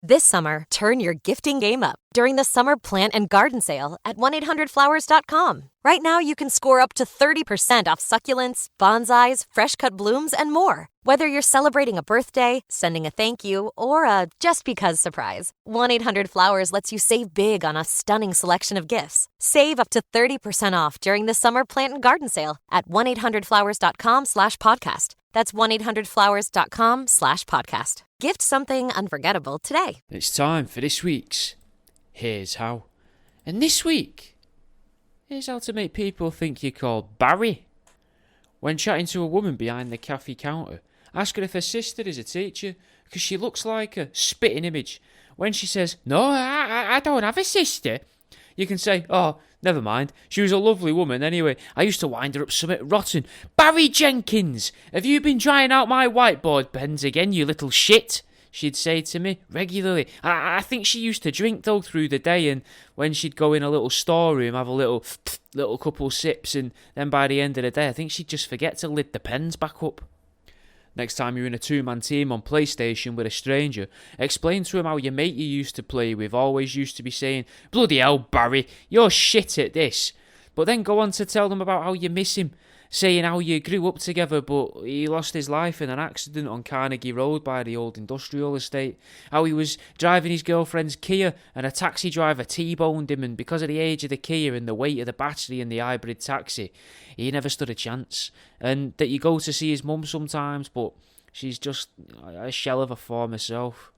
This summer, turn your gifting game up during the Summer Plant and Garden Sale at 1-800-Flowers.com. Right now, you can score up to 30% off succulents, bonsais, fresh-cut blooms, and more. Whether you're celebrating a birthday, sending a thank you, or a just-because surprise, 1-800-Flowers lets you save big on a stunning selection of gifts. Save up to 30% off during the Summer Plant and Garden Sale at 1-800-Flowers.com/podcast. That's 1-800-Flowers.com/podcast. Gift something unforgettable today. It's time for this week's Here's How. And this week, here's how to make people think you're called Barry. When chatting to a woman behind the cafe counter, ask her if her sister is a teacher, because she looks like a spitting image. When she says, "No, I don't have a sister," you can say, "Oh, never mind. She was a lovely woman anyway. I used to wind her up something rotten. Barry Jenkins, have you been trying out my whiteboard pens again, you little shit?" She'd say to me regularly. I think she used to drink though through the day, and when she'd go in a little storeroom, have a little couple sips, and then by the end of the day, I think she'd just forget to lid the pens back up. Next time you're in a two-man team on PlayStation with a stranger, explain to him how your mate you used to play with always used to be saying, "Bloody hell, Barry, you're shit at this." But then go on to tell them about how you miss him, saying how you grew up together but he lost his life in an accident on Carnegie Road by the old industrial estate, how he was driving his girlfriend's Kia and a taxi driver T-boned him, and because of the age of the Kia and the weight of the battery in the hybrid taxi, he never stood a chance, and that you go to see his mum sometimes but she's just a shell of her former self.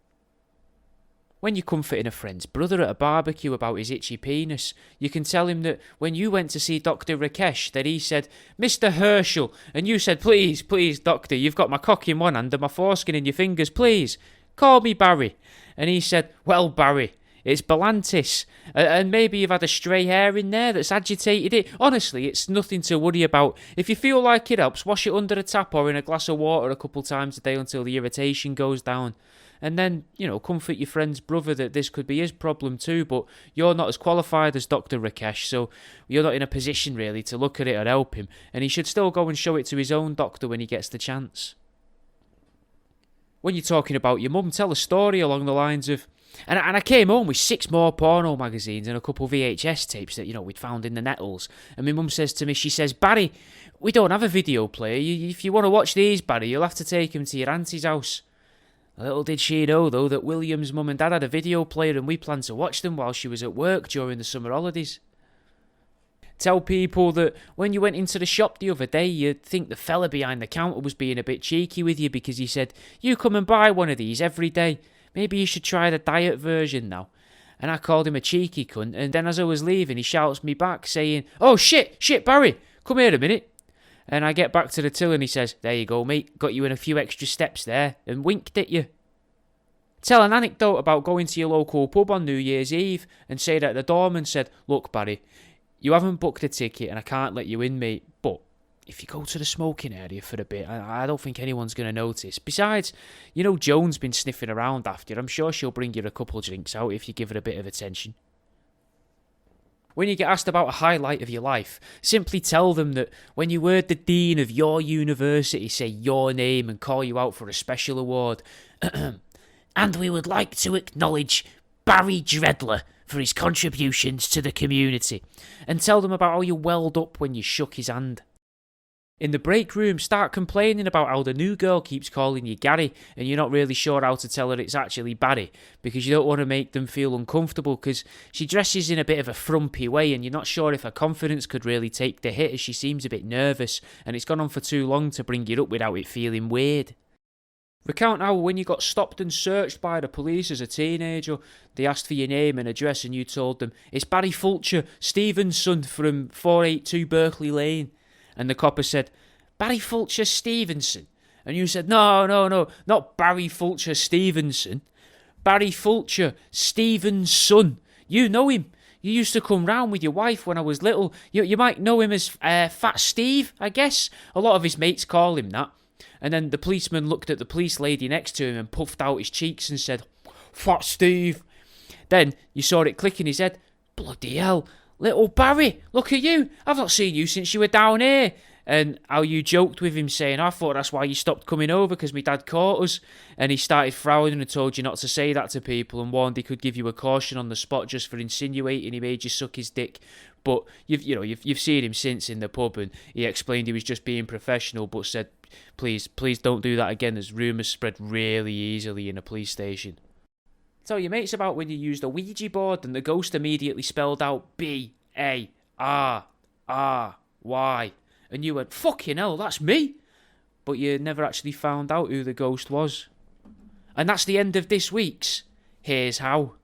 When you're comforting a friend's brother at a barbecue about his itchy penis, you can tell him that when you went to see Dr. Rakesh, that he said, "Mr. Herschel," and you said, "Please, please, doctor, you've got my cock in one hand and my foreskin in your fingers, please, call me Barry." And he said, "Well, Barry, it's Belantis, and maybe you've had a stray hair in there that's agitated it. Honestly, it's nothing to worry about. If you feel like it helps, wash it under a tap or in a glass of water a couple times a day until the irritation goes down. And then, comfort your friend's brother that this could be his problem too, but you're not as qualified as Dr. Rakesh, so you're not in a position really to look at it or help him, and he should still go and show it to his own doctor when he gets the chance." When you're talking about your mum, tell a story along the lines of, and I came home with 6 more porno magazines and a couple of VHS tapes that, we'd found in the nettles. And my mum says to me, she says, "Barry, we don't have a video player. If you want to watch these, Barry, you'll have to take him to your auntie's house." Little did she know, though, that William's mum and dad had a video player and we planned to watch them while she was at work during the summer holidays. Tell people that when you went into the shop the other day, you'd think the fella behind the counter was being a bit cheeky with you because he said, "You come and buy one of these every day. Maybe you should try the diet version now." And I called him a cheeky cunt, and then as I was leaving, he shouts me back saying, "Oh, shit, Barry, come here a minute." And I get back to the till and he says, "There you go, mate, got you in a few extra steps there," and winked at you. Tell an anecdote about going to your local pub on New Year's Eve and say that the doorman said, "Look, Barry, you haven't booked a ticket and I can't let you in, mate, but if you go to the smoking area for a bit, I don't think anyone's going to notice. Besides, Joan's been sniffing around after you. I'm sure she'll bring you a couple of drinks out if you give her a bit of attention." When you get asked about a highlight of your life, simply tell them that when you heard the dean of your university say your name and call you out for a special award, "And we would like to acknowledge Barry Dreadler for his contributions to the community," and tell them about how you welled up when you shook his hand. In the break room, start complaining about how the new girl keeps calling you Gary and you're not really sure how to tell her it's actually Barry because you don't want to make them feel uncomfortable because she dresses in a bit of a frumpy way and you're not sure if her confidence could really take the hit as she seems a bit nervous and it's gone on for too long to bring you up without it feeling weird. Recount how when you got stopped and searched by the police as a teenager, they asked for your name and address and you told them, "It's Barry Fulcher, Stevenson from 482 Berkeley Lane." And the copper said, "Barry Fulcher Stevenson." And you said, No, not Barry Fulcher Stevenson. Barry Fulcher, Stephen's son. You know him. You used to come round with your wife when I was little. You might know him as Fat Steve, I guess. A lot of his mates call him that. And then the policeman looked at the police lady next to him and puffed out his cheeks and said, "Fat Steve." Then you saw it click in his head. "Bloody hell. Little Barry, look at you. I've not seen you since you were down here." and how you joked with him saying, I thought that's why you stopped coming over, because my dad caught us. And he started frowning and told you not to say that to people and warned he could give you a caution on the spot just for insinuating he made you suck his dick. But you've seen him since in the pub, and he explained he was just being professional, but said, please don't do that again, as rumours spread really easily in a police station. Tell your mates about when you used a Ouija board and the ghost immediately spelled out B-A-R-R-Y. And you went, fucking hell, that's me. But you never actually found out who the ghost was. And that's the end of this week's Here's How.